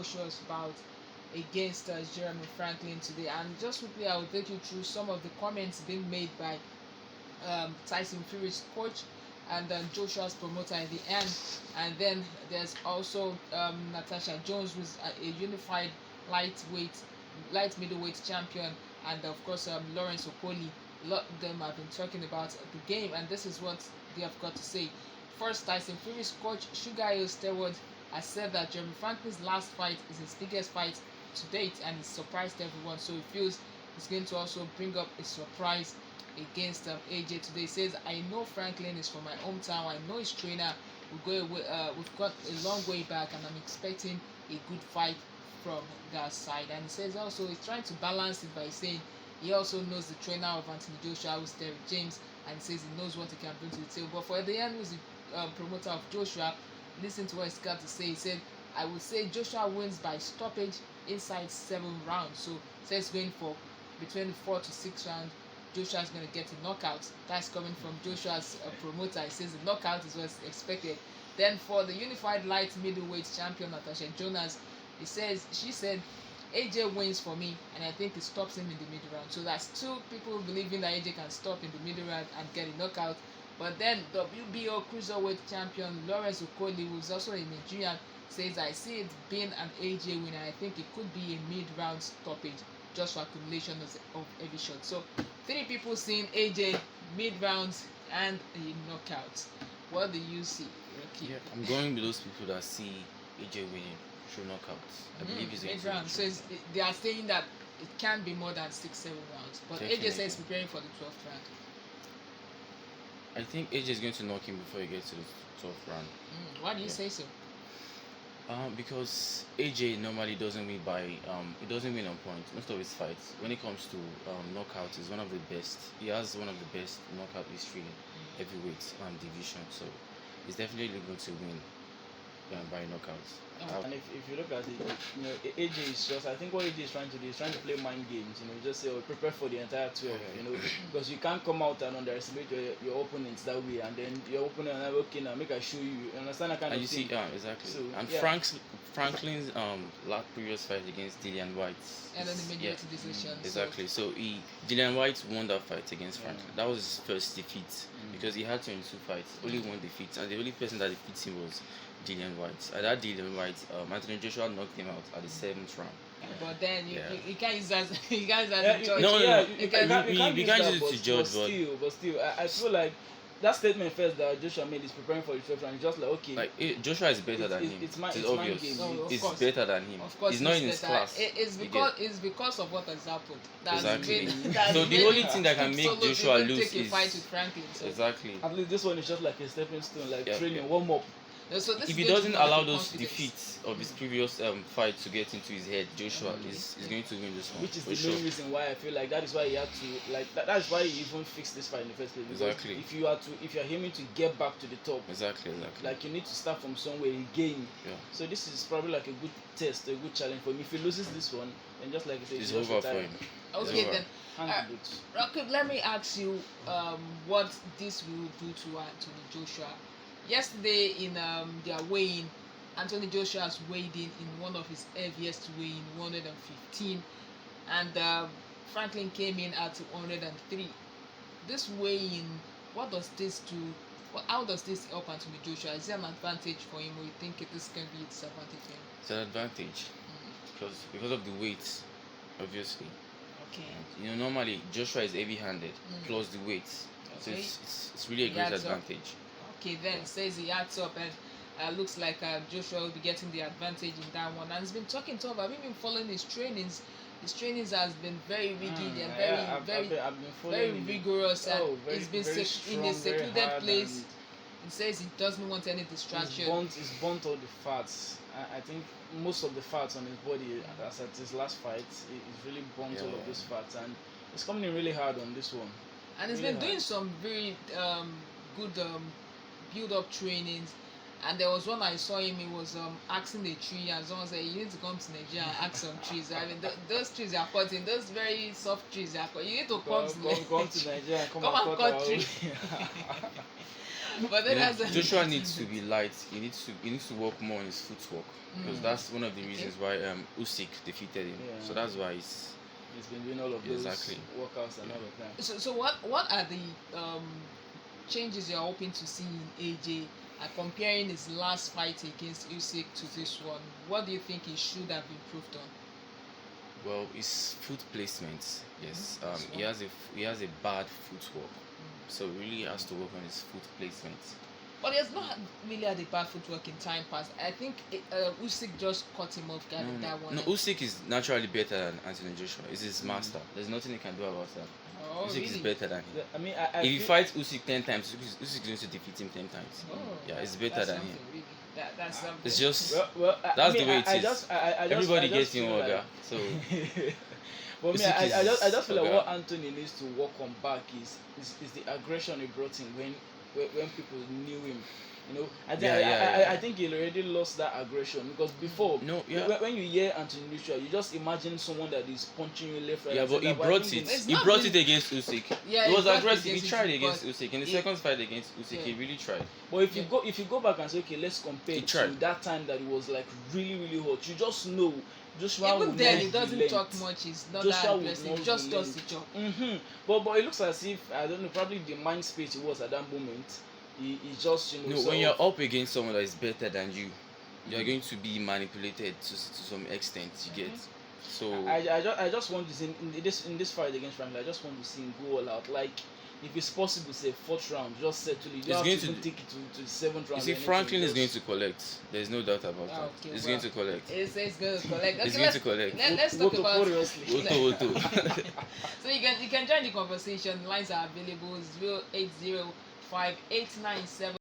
Joshua's bout against Jeremy Franklin today. And just quickly, I will take you through some of the comments being made by Tyson Fury's coach and then Joshua's promoter in the end. And then there's also Natasha Jones, who's a unified lightweight, light middleweight champion, and of course Lawrence Okoli. A lot of them have been talking about the game, and this is what they have got to say. First, Tyson Fury's coach Sugar Hill Stewart has said that Jeremy Franklin's last fight is his biggest fight to date, and it surprised everyone. So he feels he's going to also bring up a surprise against AJ today. He says, "I know Franklin is from my hometown. I know his trainer. We've got a long way back, and I'm expecting a good fight from that side." And he says also he's trying to balance it by saying he also knows the trainer of Anthony Joshua, who's Derrick James, and says he knows what he can bring to the table. But for the end, who's the promoter of Joshua, listen to what he's got to say. He said, "I would say Joshua wins by stoppage inside 7 rounds." So says going for between 4 to 6 rounds. Joshua's going to get a knockout. That's coming from Joshua's promoter. He says the knockout is what's expected. Then for the unified light middleweight champion Natasha Jonas, she said AJ wins for me, and I think it stops him in the middle round. So that's two people believing that AJ can stop in the middle round and get a knockout. But then WBO cruiserweight champion Lawrence Okoli, who's also a Nigerian, says, "I see it being an AJ win, and I think it could be a mid-round stoppage just for accumulation of heavy shots." So 3 people seeing AJ mid-rounds and a knockout. What do you see, Ricky? Yeah, I'm going with those people that see AJ winning through knockouts. I believe he's going to mid-round. So they are saying that it can be more than 6-7 rounds. But Definitely. AJ says preparing for the 12th round. I think AJ is going to knock him before he gets to the 12th round. Why do you say so? Because AJ normally doesn't win by he doesn't win on point. Most of his fights, when it comes to knockout, is one of the best. He has one of the best knockout history in heavyweight division. So he's definitely going to win by knockouts. And if you look at it, AJ is just, I think what AJ is trying to do is trying to play mind games, just say, prepare for the entire 12, because you can't come out and underestimate your opponents that way, and then your opponent and okay, now make I show you, understand that kind and of you thing. see, exactly. So, and yeah. Franklin's previous fight against Dillian White. And then the majority decision. Exactly. So Dillian White won that fight against Franklin. That was his first defeat because he had 22 fights, only one defeat, and the only person that defeated him was Dillian White. At that Dillian White, Anthony Joshua knocked him out at the 7th round. But then you can't use that. You can't use that to judge. No. You can't use it to judge, but still, I feel like that statement first that Joshua made is preparing for the 12th round. It's just like, okay, like Joshua is better than him. It's obvious. No, it's course. better than him. Of course, he's not in his class. It's because of what has happened. Exactly. So the only thing that can make Joshua lose take a fight with Franklin. So. Exactly. At least this one is just like a stepping stone, like training, yeah. warm up. So if he doesn't allow those defeats of his previous fight to get into his head, Joshua is going to win this one. Which is the main reason why I feel like that is why he had to that's why he even fixed this fight in the first place. Exactly. If you're aiming to get back to the top, exactly. Like you need to start from somewhere again. Yeah. So this is probably like a good test, a good challenge for him. If he loses this one, then just like it's over for him. Okay then. Rocket, let me ask you what this will do to Anthony Joshua. Yesterday in their weigh-in, Anthony Joshua has weighed in one of his heaviest weigh-in, 115, and Franklin came in at 103. This weigh-in, what does this do? How does this help Anthony Joshua? Is it an advantage for him, or you think this can be a disadvantage for him? It's an advantage because of the weight, obviously. Okay. Normally Joshua is heavy-handed plus the weight, so it's really a great advantage. Okay, then says he adds up, and looks like Joshua will be getting the advantage in that one. And he's been talking to him. I've been following his trainings. His trainings has been very rigid and very rigorous. He's been in a secluded place. He says he doesn't want any distraction. He's burnt all the fats. I think most of the fats on his body, as at his last fight, he's really burnt all of those fats, and he's coming in really hard on this one. And he's been doing some very good build-up trainings, and there was one I saw him. He was asking a tree, and someone said, "You need to come to Nigeria and ask some trees." I mean, those trees are cutting. Those very soft trees are cutting. You need to come to Nigeria and come and cut trees. But then that's Joshua needs to be light. He needs to work more on his footwork because that's one of the reasons why Usyk defeated him. Yeah. So that's why He's been doing all of those Exactly. workouts and all of that. So what are the changes you're hoping to see in AJ? Comparing his last fight against Usyk to this one, what do you think he should have improved on? well, his foot placement. Yes, That's he has a bad footwork, so really has to work on his foot placement. But he has not really had a bad footwork in time past. I think Usyk just caught him off guard with that one. No, Usyk is naturally better than Anthony Joshua. He's his master. There's nothing he can do about that. Oh, Usyk is really? better than him. I mean, If he fights Usyk 10 times, Usyk is going to defeat him 10 times. Oh, Yeah, it's that's better than something, him. really. That's something. It's just that's the way it is. Everybody gets feel him, Oga. So For me, Usyk I just feel like Oga. what Anthony needs to work on back is the aggression he brought in when people knew him. You know, I think he already lost that aggression because before, No, yeah. when you hear Anthony Joshua, you just imagine someone that is punching you left, right. Yeah, and but he center. I brought think it. It's He not brought really- it against Usyk. Yeah, He was brought it aggressive. He against tried Usyk, against but Usyk. In the he- second fight against Usyk, Yeah. he really tried. But if you go back and say, okay, let's compare He to tried. that time that it was like really hot, you just know Joshua Even would then, not he doesn't relent. talk much. He's not Joshua that would aggressive. not He just does the relent. job. But it looks as if I don't know, probably the mind space he was at that moment. He just No, sort when you're of- up against someone that is better than you, you're going to be manipulated to some extent. You get. So I just want to see in this fight against Franklin. I just want to see him go all out. Like if it's possible, say fourth round, just settle it. You He's don't going have to to- even take it to the seventh you round. see, or anything, Franklin is just- going to collect. There's no doubt about Ah, that. okay, He's well, going to collect. It's going to collect. He's Okay, going to collect. let's talk Vote about. furiously. Woto. So you can join the conversation. Lines are available 0805897